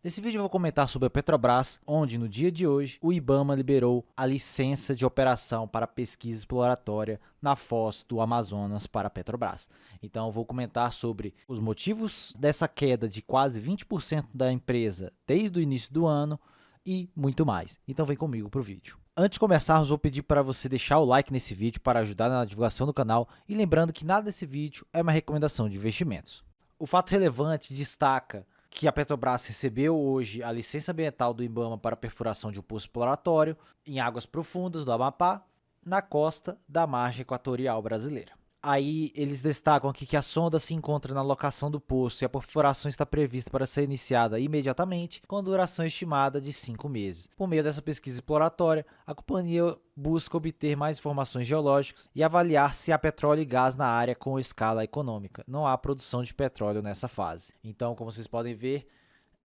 Nesse vídeo eu vou comentar sobre a Petrobras, onde no dia de hoje o IBAMA liberou a licença de operação para pesquisa exploratória na foz do Amazonas para a Petrobras. Então eu vou comentar sobre os motivos dessa queda de quase 20% da empresa desde o início do ano e muito mais. Então vem comigo para o vídeo. Antes de começarmos, vou pedir para você deixar o like nesse vídeo para ajudar na divulgação do canal e lembrando que nada desse vídeo é uma recomendação de investimentos. O fato relevante destaca que a Petrobras recebeu hoje a licença ambiental do IBAMA para a perfuração de um poço exploratório em águas profundas do Amapá, na costa da margem equatorial brasileira. Aí eles destacam aqui que a sonda se encontra na locação do poço e a perfuração está prevista para ser iniciada imediatamente, com duração estimada de 5 meses. Por meio dessa pesquisa exploratória, a companhia busca obter mais informações geológicas e avaliar se há petróleo e gás na área com escala econômica. Não há produção de petróleo nessa fase. Então, como vocês podem ver,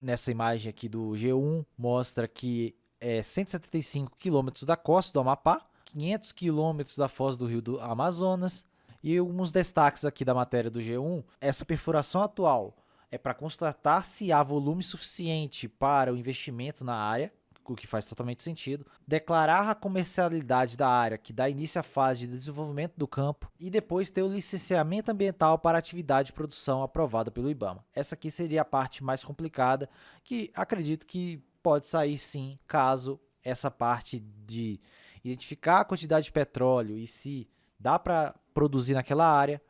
nessa imagem aqui do G1, mostra que é 175 quilômetros da costa do Amapá, 500 quilômetros da foz do rio do Amazonas. E alguns destaques aqui da matéria do G1, essa perfuração atual é para constatar se há volume suficiente para o investimento na área, o que faz totalmente sentido, declarar a comercialidade da área, que dá início à fase de desenvolvimento do campo, e depois ter o licenciamento ambiental para atividade de produção aprovada pelo IBAMA. Essa aqui seria a parte mais complicada, que acredito que pode sair sim, caso essa parte de identificar a quantidade de petróleo e se dá para produzir naquela área,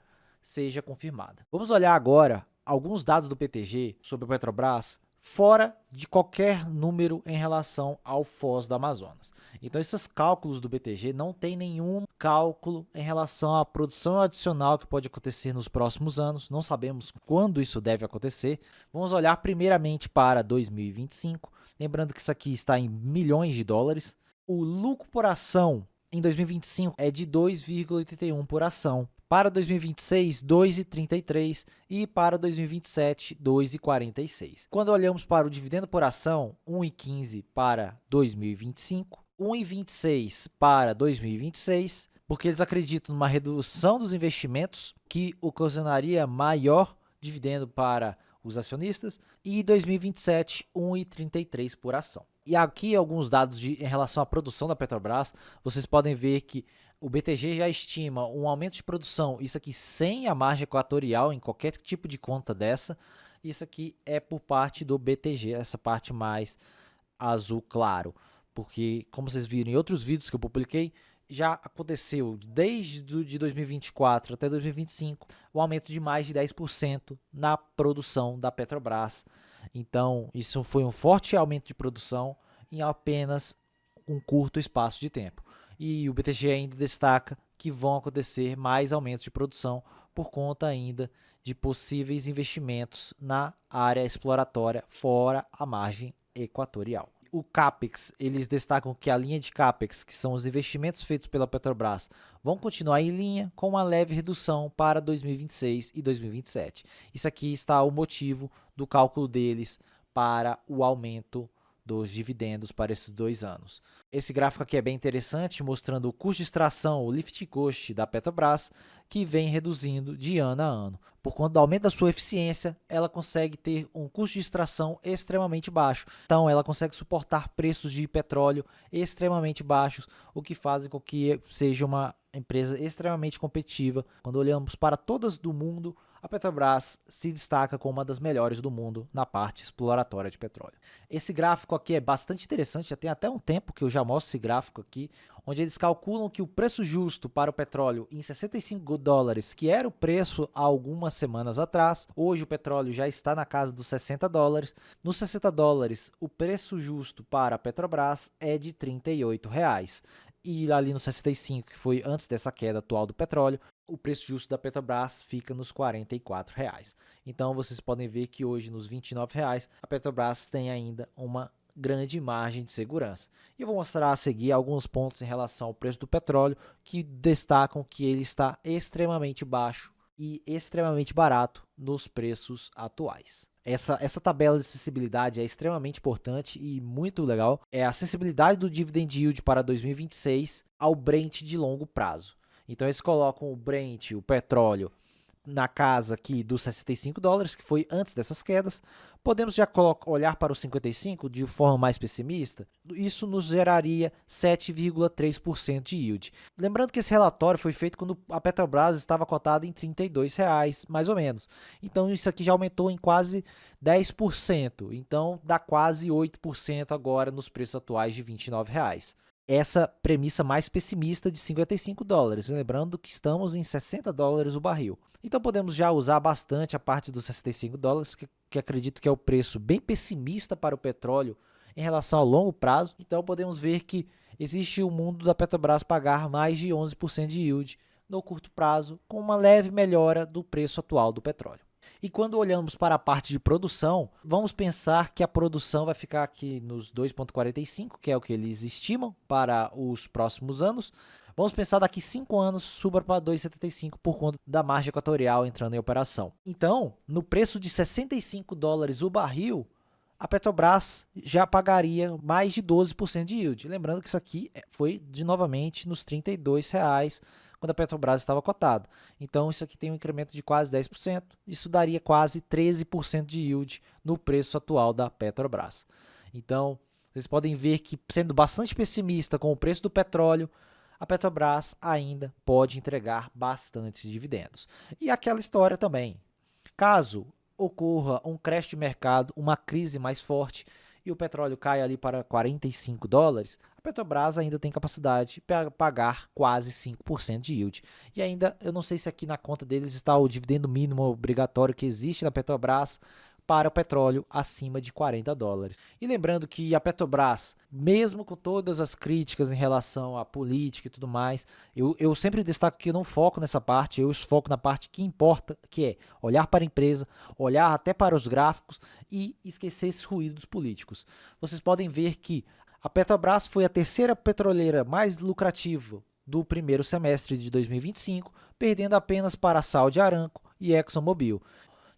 seja confirmada. Vamos olhar agora alguns dados do PTG sobre a Petrobras fora de qualquer número em relação ao Foz do Amazonas. Então, esses cálculos do BTG não tem nenhum cálculo em relação à produção adicional que pode acontecer nos próximos anos, não sabemos quando isso deve acontecer. Vamos olhar primeiramente para 2025, lembrando que isso aqui está em milhões de dólares. O lucro por ação em 2025 é de 2,81 por ação. Para 2026, 2,33 e para 2027, 2,46. Quando olhamos para o dividendo por ação, 1,15 para 2025, 1,26 para 2026, porque eles acreditam numa redução dos investimentos que ocasionaria maior dividendo para os acionistas, e 2027, 1,33 por ação. E aqui alguns dados em relação à produção da Petrobras, vocês podem ver que o BTG já estima um aumento de produção, isso aqui sem a margem equatorial em qualquer tipo de conta dessa, isso aqui é por parte do BTG, essa parte mais azul claro, porque como vocês viram em outros vídeos que eu publiquei, já aconteceu desde de 2024 até 2025 um aumento de mais de 10% na produção da Petrobras. Então, isso foi um forte aumento de produção em apenas um curto espaço de tempo. E o BTG ainda destaca que vão acontecer mais aumentos de produção por conta ainda de possíveis investimentos na área exploratória fora a margem equatorial. O CAPEX, eles destacam que a linha de CAPEX, que são os investimentos feitos pela Petrobras, vão continuar em linha com uma leve redução para 2026 e 2027. Isso aqui está o motivo do cálculo deles para o aumento dos dividendos para esses 2 anos. Esse gráfico aqui é bem interessante, mostrando o custo de extração, o lift cost da Petrobras, que vem reduzindo de ano a ano. Por conta do aumento da sua eficiência, ela consegue ter um custo de extração extremamente baixo. Então, ela consegue suportar preços de petróleo extremamente baixos, o que faz com que seja uma empresa extremamente competitiva. Quando olhamos para todas do mundo, a Petrobras se destaca como uma das melhores do mundo na parte exploratória de petróleo. Esse gráfico aqui é bastante interessante, já tem até um tempo que eu já mostro esse gráfico aqui, onde eles calculam que o preço justo para o petróleo em 65 dólares, que era o preço há algumas semanas atrás, hoje o petróleo já está na casa dos 60 dólares. Nos 60 dólares, o preço justo para a Petrobras é de R$ 38. E ali no 65, que foi antes dessa queda atual do petróleo, o preço justo da Petrobras fica nos R$ 44. Então vocês podem ver que hoje nos R$ 29 a Petrobras tem ainda uma grande margem de segurança. E eu vou mostrar a seguir alguns pontos em relação ao preço do petróleo que destacam que ele está extremamente baixo e extremamente barato nos preços atuais. Essa tabela de acessibilidade é extremamente importante e muito legal. É a acessibilidade do dividend yield para 2026 ao Brent de longo prazo. Então eles colocam o Brent, o petróleo, na casa aqui dos 65 dólares, que foi antes dessas quedas, Podemos já olhar para o 55 de forma mais pessimista? Isso nos geraria 7,3% de yield. Lembrando que esse relatório foi feito quando a Petrobras estava cotada em R$ 32, mais ou menos. Então, isso aqui já aumentou em quase 10%. Então, dá quase 8% agora nos preços atuais de R$ 29. Essa premissa mais pessimista de $55, lembrando que estamos em $60 o barril. Então podemos já usar bastante a parte dos $65, que acredito que é o preço bem pessimista para o petróleo em relação ao longo prazo. Então podemos ver que existe o mundo da Petrobras pagar mais de 11% de yield no curto prazo, com uma leve melhora do preço atual do petróleo. E quando olhamos para a parte de produção, vamos pensar que a produção vai ficar aqui nos 2,45, que é o que eles estimam para os próximos anos. Vamos pensar daqui 5 anos suba para 2,75 por conta da margem equatorial entrando em operação. Então, no preço de $65 o barril, a Petrobras já pagaria mais de 12% de yield. Lembrando que isso aqui foi novamente nos R$ 32, quando a Petrobras estava cotada. Então, isso aqui tem um incremento de quase 10%. Isso daria quase 13% de yield no preço atual da Petrobras. Então, vocês podem ver que, sendo bastante pessimista com o preço do petróleo, a Petrobras ainda pode entregar bastante dividendos. E aquela história também. Caso ocorra um crash de mercado, uma crise mais forte, e o petróleo cai ali para $45, a Petrobras ainda tem capacidade para pagar quase 5% de yield. E ainda, eu não sei se aqui na conta deles está o dividendo mínimo obrigatório que existe na Petrobras para o petróleo acima de $40. E lembrando que a Petrobras, mesmo com todas as críticas em relação à política e tudo mais, eu sempre destaco que eu não foco nessa parte, eu foco na parte que importa, que é olhar para a empresa, olhar até para os gráficos e esquecer esses ruídos políticos. Vocês podem ver que a Petrobras foi a terceira petroleira mais lucrativa do primeiro semestre de 2025, perdendo apenas para a Saudi Aramco e ExxonMobil.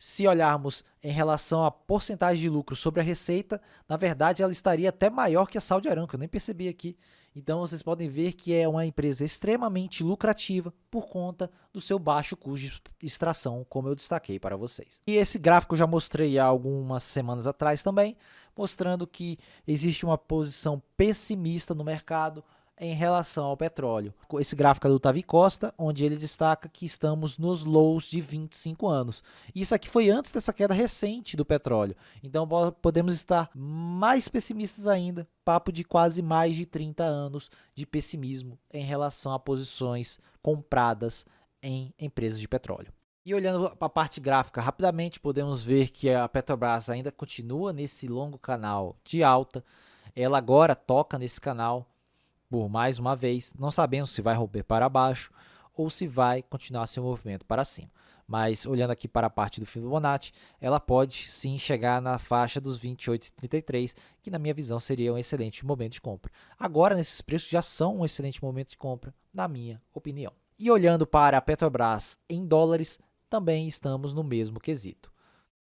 Se olharmos em relação à porcentagem de lucro sobre a receita, na verdade ela estaria até maior que a Saudi Aramco, eu nem percebi aqui. Então vocês podem ver que é uma empresa extremamente lucrativa por conta do seu baixo custo de extração, como eu destaquei para vocês. E esse gráfico eu já mostrei há algumas semanas atrás também, mostrando que existe uma posição pessimista no mercado em relação ao petróleo. Esse gráfico é do Tavi Costa, onde ele destaca que estamos nos lows de 25 anos. Isso aqui foi antes dessa queda recente do petróleo. Então podemos estar mais pessimistas ainda, papo de quase mais de 30 anos de pessimismo em relação a posições compradas em empresas de petróleo. E olhando para a parte gráfica rapidamente, podemos ver que a Petrobras ainda continua nesse longo canal de alta. Ela agora toca nesse canal por mais uma vez, não sabemos se vai romper para baixo ou se vai continuar seu movimento para cima. Mas olhando aqui para a parte do Fibonacci, ela pode sim chegar na faixa dos 28,33, que na minha visão seria um excelente momento de compra. Agora, nesses preços já são um excelente momento de compra, na minha opinião. E olhando para a Petrobras em dólares, também estamos no mesmo quesito.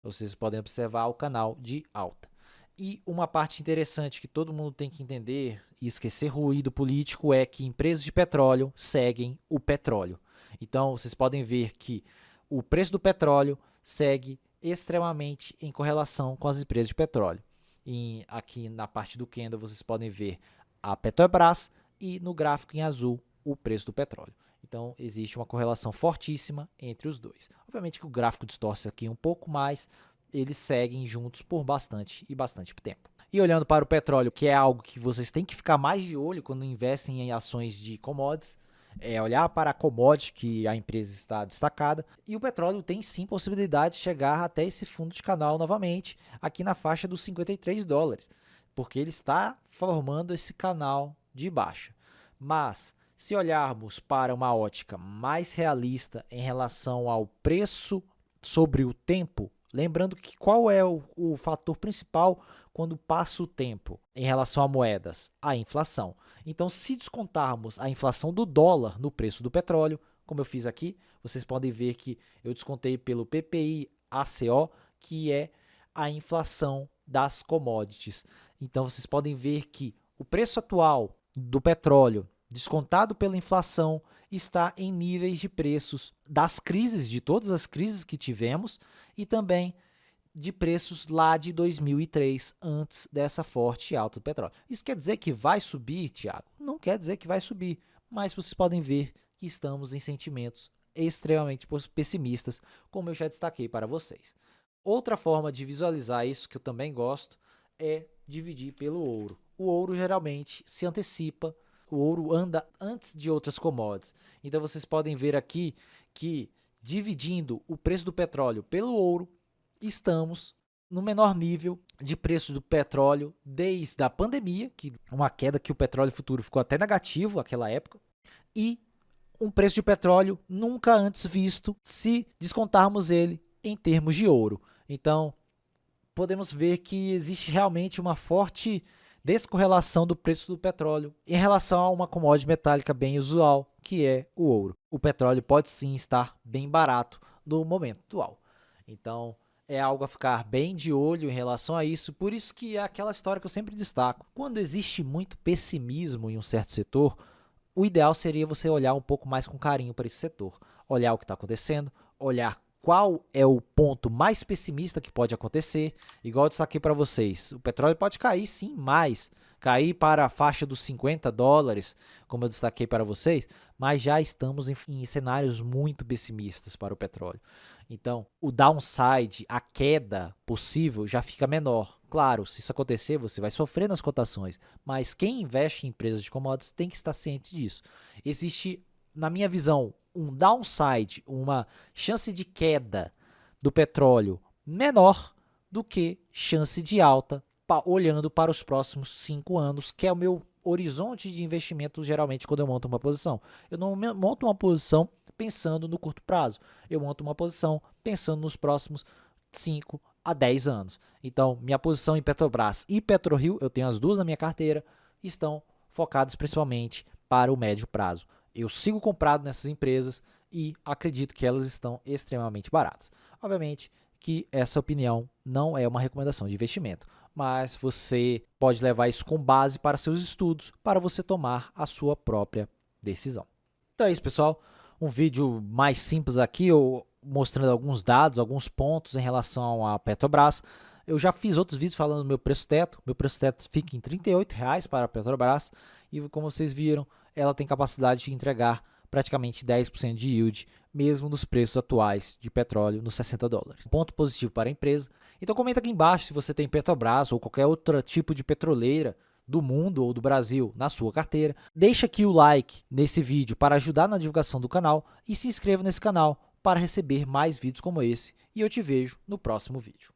Vocês podem observar o canal de alta. E uma parte interessante que todo mundo tem que entender e esquecer ruído político é que empresas de petróleo seguem o petróleo. Então, vocês podem ver que o preço do petróleo segue extremamente em correlação com as empresas de petróleo. E aqui na parte do candle vocês podem ver a Petrobras e no gráfico em azul o preço do petróleo. Então, existe uma correlação fortíssima entre os dois. Obviamente que o gráfico distorce aqui um pouco mais, eles seguem juntos por bastante tempo. E olhando para o petróleo, que é algo que vocês têm que ficar mais de olho quando investem em ações de commodities, é olhar para a commodity que a empresa está destacada. E o petróleo tem sim possibilidade de chegar até esse fundo de canal novamente, aqui na faixa dos $53, porque ele está formando esse canal de baixa. Mas, se olharmos para uma ótica mais realista em relação ao preço sobre o tempo, lembrando que qual é o fator principal quando passa o tempo em relação a moedas? A inflação. Então, se descontarmos a inflação do dólar no preço do petróleo, como eu fiz aqui, vocês podem ver que eu descontei pelo PPI-ACO, que é a inflação das commodities. Então, vocês podem ver que o preço atual do petróleo, descontado pela inflação, está em níveis de preços das crises, de todas as crises que tivemos, e também de preços lá de 2003, antes dessa forte alta do petróleo. Isso quer dizer que vai subir, Thiago? Não quer dizer que vai subir, mas vocês podem ver que estamos em sentimentos extremamente pessimistas, como eu já destaquei para vocês. Outra forma de visualizar isso, que eu também gosto, é dividir pelo ouro. O ouro geralmente se antecipa, o ouro anda antes de outras commodities. Então vocês podem ver aqui que, dividindo o preço do petróleo pelo ouro, estamos no menor nível de preço do petróleo desde a pandemia, que uma queda que o petróleo futuro ficou até negativo naquela época, e um preço de petróleo nunca antes visto se descontarmos ele em termos de ouro. Então, podemos ver que existe realmente uma forte descorrelação do preço do petróleo em relação a uma commodity metálica bem usual, que é o ouro. O petróleo pode sim estar bem barato no momento atual. Então, é algo a ficar bem de olho em relação a isso, por isso que é aquela história que eu sempre destaco. Quando existe muito pessimismo em um certo setor, o ideal seria você olhar um pouco mais com carinho para esse setor, olhar o que está acontecendo, olhar qual é o ponto mais pessimista que pode acontecer. Igual eu destaquei para vocês, o petróleo pode cair sim mais, cair para a faixa dos $50, como eu destaquei para vocês, mas já estamos em cenários muito pessimistas para o petróleo. Então, o downside, a queda possível, já fica menor. Claro, se isso acontecer, você vai sofrer nas cotações, mas quem investe em empresas de commodities tem que estar ciente disso. Existe, na minha visão, um downside, uma chance de queda do petróleo menor do que chance de alta, olhando para os próximos 5 anos, que é o meu horizonte de investimento geralmente quando eu monto uma posição. Eu não monto uma posição pensando no curto prazo, eu monto uma posição pensando nos próximos 5 a 10 anos. Então, minha posição em Petrobras e PetroRio, eu tenho as duas na minha carteira, estão focadas principalmente para o médio prazo. Eu sigo comprado nessas empresas e acredito que elas estão extremamente baratas. Obviamente que essa opinião não é uma recomendação de investimento, mas você pode levar isso com base para seus estudos, para você tomar a sua própria decisão. Então é isso, pessoal. Um vídeo mais simples aqui, eu mostrando alguns dados, alguns pontos em relação à Petrobras. Eu já fiz outros vídeos falando do meu preço teto. Meu preço teto fica em R$ 38,00 para a Petrobras. E como vocês viram, ela tem capacidade de entregar praticamente 10% de yield, mesmo nos preços atuais de petróleo nos $60. Ponto positivo para a empresa. Então comenta aqui embaixo se você tem Petrobras ou qualquer outro tipo de petroleira do mundo ou do Brasil na sua carteira. Deixa aqui o like nesse vídeo para ajudar na divulgação do canal e se inscreva nesse canal para receber mais vídeos como esse. E eu te vejo no próximo vídeo.